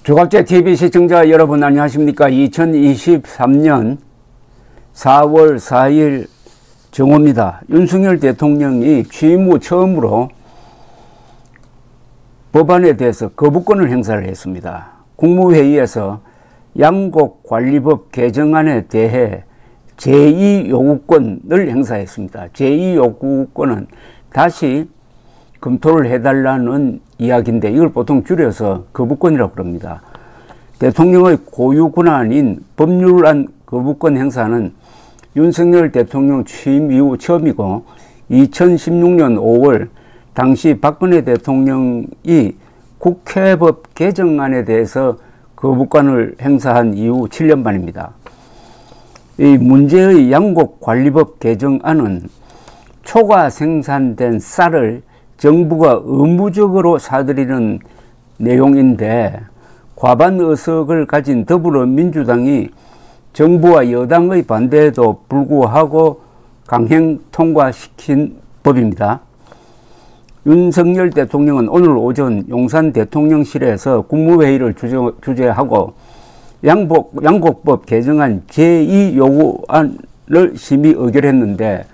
주갑제TV 시청자 여러분 안녕하십니까. 2023년 4월 4일 정오입니다. 윤석열 대통령이 취임 후 처음으로 법안에 대해서 거부권을 행사를 했습니다. 국무회의에서 양곡관리법 개정안에 대해 제2요구권을 행사했습니다. 제2요구권은 다시 검토를 해달라는 이야기인데 이걸 보통 줄여서 거부권이라고 그럽니다. 대통령의 고유 권한인 법률안 거부권 행사는 윤석열 대통령 취임 이후 처음이고 2016년 5월 당시 박근혜 대통령이 국회법 개정안에 대해서 거부권을 행사한 이후 7년 만입니다. 이 문제의 양곡관리법 개정안은 초과 생산된 쌀을 정부가 의무적으로 사들이는 내용인데 과반 의석을 가진 더불어민주당이 정부와 여당의 반대에도 불구하고 강행 통과시킨 법입니다. 윤석열 대통령은 오늘 오전 용산 대통령실에서 국무회의를 주재하고 양곡법 개정안 제2요구안을 심의 의결했는데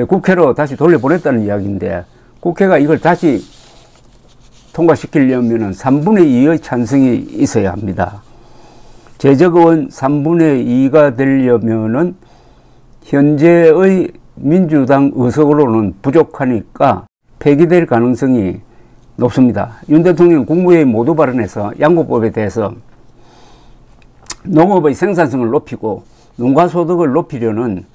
국회로 다시 돌려보냈다는 이야기인데 국회가 이걸 다시 통과시키려면 3분의 2의 찬성이 있어야 합니다. 제적의원 3분의 2가 되려면 현재의 민주당 의석으로는 부족하니까 폐기될 가능성이 높습니다. 윤 대통령 국무회의 모두 발언에서 양곡법에 대해서 농업의 생산성을 높이고 농가소득을 높이려는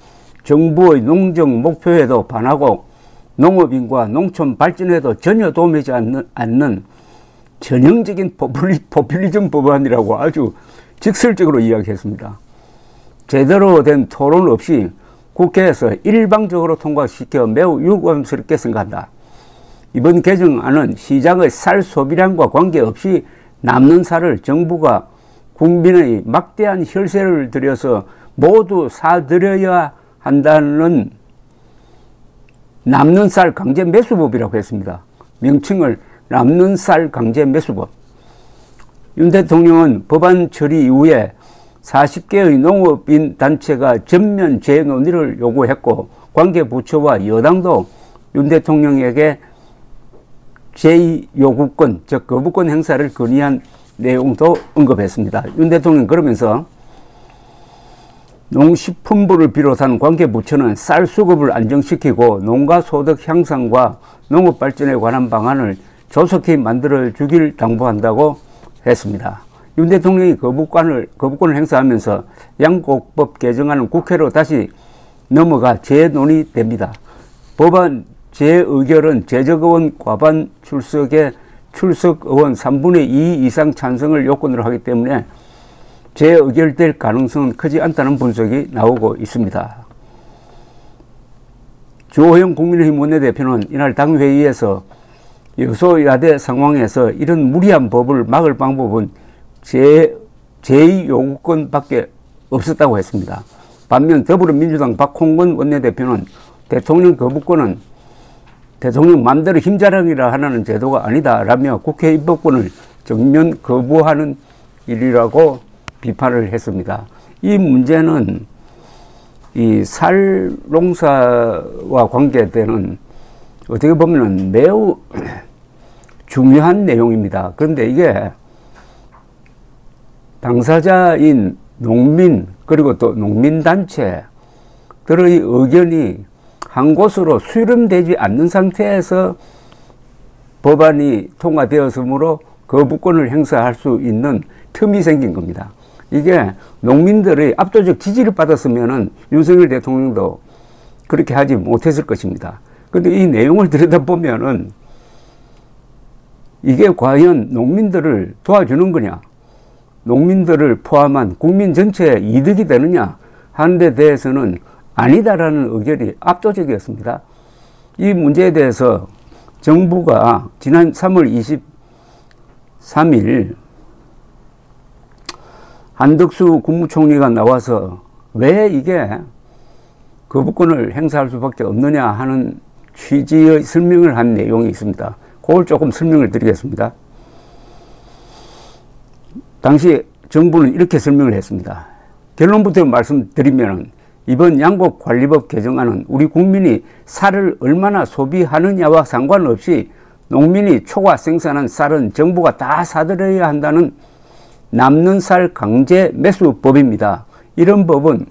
정부의 농정 목표에도 반하고 농업인과 농촌 발전에도 전혀 도움되지 않는 전형적인 포퓰리즘 법안이라고 아주 직설적으로 이야기했습니다. 제대로 된 토론 없이 국회에서 일방적으로 통과시켜 매우 유감스럽게 생각한다. 이번 개정안은 시장의 쌀 소비량과 관계없이 남는 쌀을 정부가 국민의 막대한 혈세를 들여서 모두 사들여야 한다는 남는 쌀 강제 매수법이라고 했습니다. 명칭을 남는 쌀 강제 매수법. 윤 대통령은 법안 처리 이후에 40개의 농업인 단체가 전면 재논의를 요구했고 관계부처와 여당도 윤 대통령에게 제2요구권, 즉 거부권 행사를 건의한 내용도 언급했습니다. 윤 대통령 그러면서 농식품부를 비롯한 관계부처는 쌀 수급을 안정시키고 농가 소득 향상과 농업 발전에 관한 방안을 조속히 만들어주길 당부한다고 했습니다. 윤 대통령이 거부권을 행사하면서 양곡법 개정안은 국회로 다시 넘어가 재논의됩니다. 법안 재의결은 제적의원 과반 출석에 출석의원 3분의 2 이상 찬성을 요건으로 하기 때문에 재의결될 가능성은 크지 않다는 분석이 나오고 있습니다. 주호영 국민의힘 원내대표는 이날 당회의에서 여소야대 상황에서 이런 무리한 법을 막을 방법은 제2요구권밖에 없었다고 했습니다. 반면 더불어민주당 박홍근 원내대표는 대통령 거부권은 대통령 마음대로 힘자랑이라 하는 제도가 아니다 라며 국회 입법권을 정면 거부하는 일이라고 비판을 했습니다. 이 문제는 이 쌀 농사와 관계되는 어떻게 보면 매우 중요한 내용입니다. 그런데 이게 당사자인 농민 그리고 또 농민단체들의 의견이 한 곳으로 수렴되지 않는 상태에서 법안이 통과되었으므로 거부권을 행사할 수 있는 틈이 생긴 겁니다. 이게 농민들의 압도적 지지를 받았으면 윤석열 대통령도 그렇게 하지 못했을 것입니다. 그런데 이 내용을 들여다보면은 이게 과연 농민들을 도와주는 거냐, 농민들을 포함한 국민 전체에 이득이 되느냐 하는 데 대해서는 아니다라는 의견이 압도적이었습니다. 이 문제에 대해서 정부가 지난 3월 23일 한덕수 국무총리가 나와서 왜 이게 거부권을 행사할 수밖에 없느냐 하는 취지의 설명을 한 내용이 있습니다. 그걸 조금 설명을 드리겠습니다. 당시 정부는 이렇게 설명을 했습니다. 결론부터 말씀드리면 이번 양곡관리법 개정안은 우리 국민이 쌀을 얼마나 소비하느냐와 상관없이 농민이 초과 생산한 쌀은 정부가 다 사들여야 한다는 남는 쌀 강제 매수법입니다. 이런 법은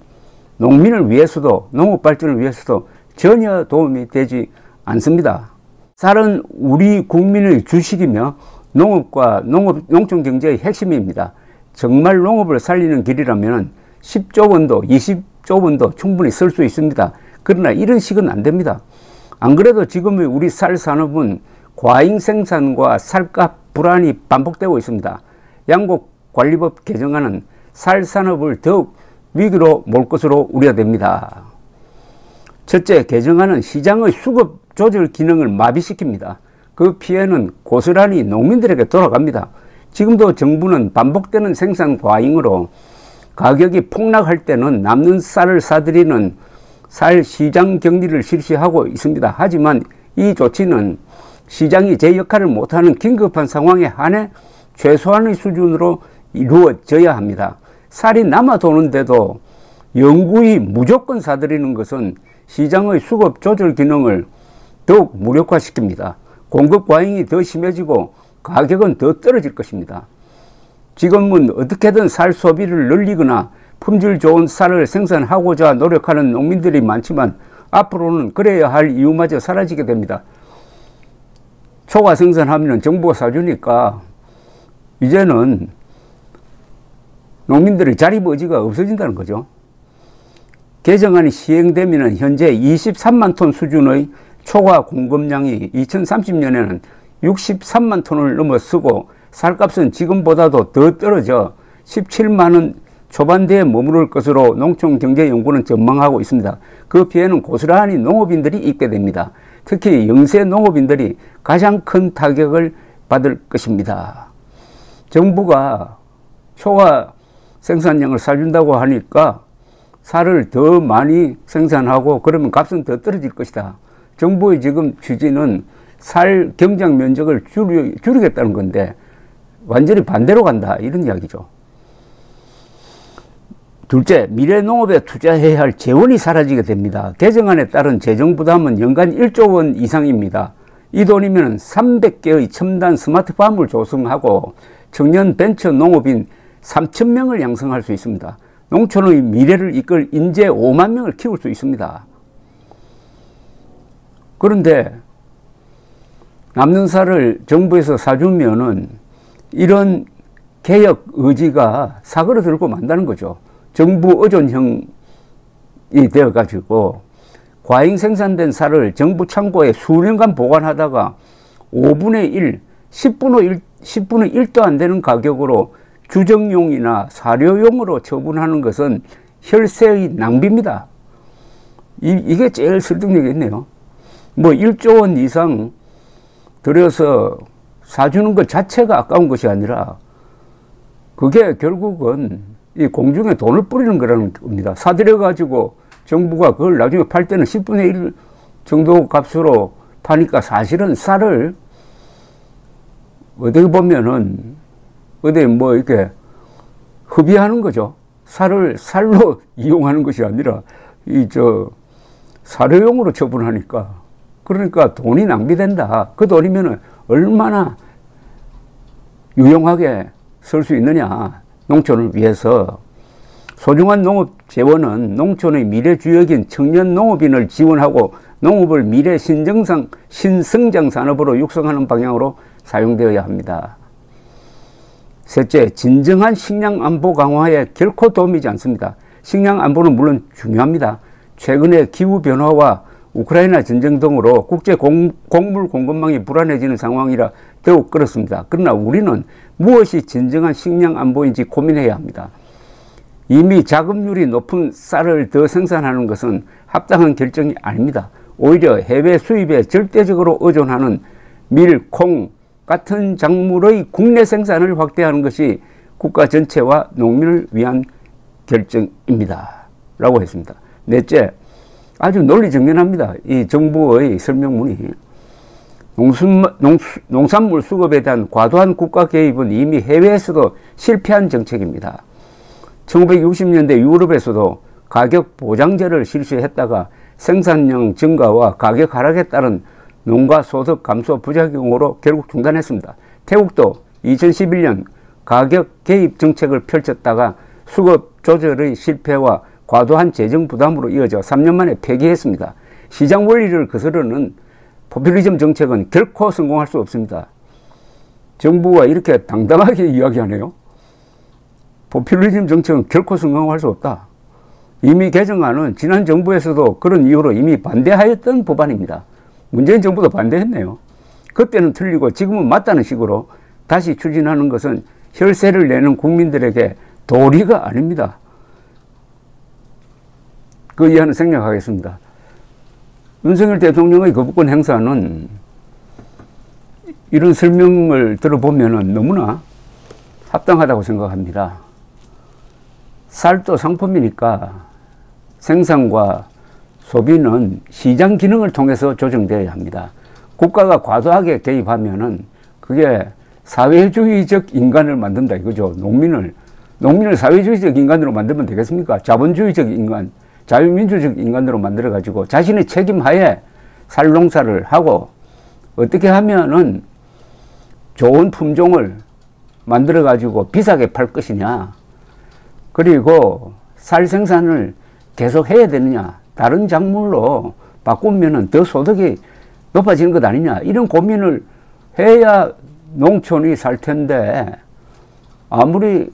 농민을 위해서도 농업 발전을 위해서도 전혀 도움이 되지 않습니다. 쌀은 우리 국민의 주식이며 농업과 농촌 경제의 핵심입니다. 정말 농업을 살리는 길이라면 10조 원도 20조 원도 충분히 쓸 수 있습니다. 그러나 이런 식은 안 됩니다. 안 그래도 지금의 우리 쌀 산업은 과잉 생산과 쌀값 불안이 반복되고 있습니다. 양곡관리법 개정안은 쌀 산업을 더욱 위기로 몰 것으로 우려됩니다. 첫째, 개정안은 시장의 수급 조절 기능을 마비시킵니다. 그 피해는 고스란히 농민들에게 돌아갑니다. 지금도 정부는 반복되는 생산 과잉으로 가격이 폭락할 때는 남는 쌀을 사들이는 쌀 시장 격리를 실시하고 있습니다. 하지만 이 조치는 시장이 제 역할을 못하는 긴급한 상황에 한해 최소한의 수준으로 이루어져야 합니다. 쌀이 남아 도는데도 영구히 무조건 사들이는 것은 시장의 수급 조절 기능을 더욱 무력화시킵니다. 공급 과잉이 더 심해지고 가격은 더 떨어질 것입니다. 지금은 어떻게든 쌀 소비를 늘리거나 품질 좋은 쌀을 생산하고자 노력하는 농민들이 많지만 앞으로는 그래야 할 이유마저 사라지게 됩니다. 초과 생산하면 정부가 사주니까 이제는 농민들의 자립 의지가 없어진다는 거죠. 개정안이 시행되면 현재 23만 톤 수준의 초과 공급량이 2030년에는 63만 톤을 넘어서고 쌀값은 지금보다도 더 떨어져 17만 원 초반대에 머무를 것으로 농촌경제연구는 전망하고 있습니다. 그 피해는 고스란히 농업인들이 입게 됩니다. 특히 영세 농업인들이 가장 큰 타격을 받을 것입니다. 정부가 초과 생산량을 사준다고 하니까 쌀을 더 많이 생산하고 그러면 값은 더 떨어질 것이다. 정부의 지금 취지는 쌀 경작 면적을 줄이겠다는 건데 완전히 반대로 간다 이런 이야기죠. 둘째, 미래 농업에 투자해야 할 재원이 사라지게 됩니다. 개정안에 따른 재정 부담은 연간 1조 원 이상입니다. 이 돈이면 300개의 첨단 스마트팜을 조성하고 청년 벤처 농업인 3,000명을 양성할 수 있습니다. 농촌의 미래를 이끌 인재 5만 명을 키울 수 있습니다. 그런데 남는 쌀을 정부에서 사주면은 이런 개혁 의지가 사그러들고 만다는 거죠. 정부 의존형이 되어가지고 과잉 생산된 쌀을 정부 창고에 수년간 보관하다가 5분의 1, 10분의 1도 안 되는 가격으로 주정용이나 사료용으로 처분하는 것은 혈세의 낭비입니다. 이게 제일 설득력이 있네요. 뭐 1조 원 이상 들여서 사주는 것 자체가 아까운 것이 아니라 그게 결국은 이 공중에 돈을 뿌리는 거라는 겁니다. 사들여가지고 정부가 그걸 나중에 팔 때는 10분의 1 정도 값으로 파니까 사실은 쌀을 어떻게 보면은 어디 뭐 이렇게 흡입하는 거죠. 쌀을 쌀로 이용하는 것이 아니라 사료용으로 처분하니까 그러니까 돈이 낭비된다. 그 돈이면은 얼마나 유용하게 쓸 수 있느냐. 농촌을 위해서 소중한 농업 재원은 농촌의 미래 주역인 청년 농업인을 지원하고 농업을 미래 신성장 산업으로 육성하는 방향으로 사용되어야 합니다. 셋째, 진정한 식량 안보 강화에 결코 도움이지 않습니다. 식량 안보는 물론 중요합니다. 최근에 기후 변화와 우크라이나 전쟁 등으로 국제 곡물 공급망이 불안해지는 상황이라 더욱 그렇습니다. 그러나 우리는 무엇이 진정한 식량 안보인지 고민해야 합니다. 이미 자급률이 높은 쌀을 더 생산하는 것은 합당한 결정이 아닙니다. 오히려 해외 수입에 절대적으로 의존하는 밀, 콩 같은 작물의 국내 생산을 확대하는 것이 국가 전체와 농민을 위한 결정입니다. 라고 했습니다. 넷째, 아주 논리정연합니다. 이 정부의 설명문이 농산물 수급에 대한 과도한 국가 개입은 이미 해외에서도 실패한 정책입니다. 1960년대 유럽에서도 가격 보장제를 실시했다가 생산량 증가와 가격 하락에 따른 농가 소득 감소 부작용으로 결국 중단했습니다. 태국도 2011년 가격 개입 정책을 펼쳤다가 수급 조절의 실패와 과도한 재정 부담으로 이어져 3년 만에 폐기했습니다. 시장 원리를 거스르는 포퓰리즘 정책은 결코 성공할 수 없습니다. 정부가 이렇게 당당하게 이야기하네요. 포퓰리즘 정책은 결코 성공할 수 없다. 이미 개정안은 지난 정부에서도 그런 이유로 이미 반대하였던 법안입니다. 문재인 정부도 반대했네요. 그때는 틀리고 지금은 맞다는 식으로 다시 추진하는 것은 혈세를 내는 국민들에게 도리가 아닙니다. 그 이하는 생략하겠습니다. 윤석열 대통령의 거부권 행사는 이런 설명을 들어보면 너무나 합당하다고 생각합니다. 쌀도 상품이니까 생산과 소비는 시장 기능을 통해서 조정되어야 합니다. 국가가 과도하게 개입하면은 그게 사회주의적 인간을 만든다 이거죠. 농민을 사회주의적 인간으로 만들면 되겠습니까? 자본주의적 인간, 자유민주적 인간으로 만들어가지고 자신의 책임하에 쌀농사를 하고 어떻게 하면은 좋은 품종을 만들어가지고 비싸게 팔 것이냐. 그리고 쌀 생산을 계속 해야 되느냐. 다른 작물로 바꾸면은 더 소득이 높아지는 것 아니냐. 이런 고민을 해야 농촌이 살 텐데 아무리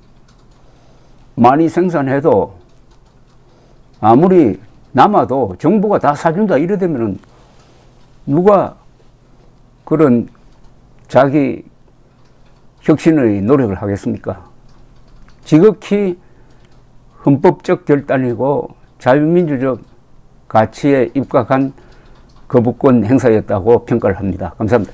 많이 생산해도 아무리 남아도 정부가 다 사준다 이러되면은 누가 그런 자기 혁신의 노력을 하겠습니까? 지극히 헌법적 결단이고 자유민주적 가치에 입각한 거부권 행사였다고 평가를 합니다. 감사합니다.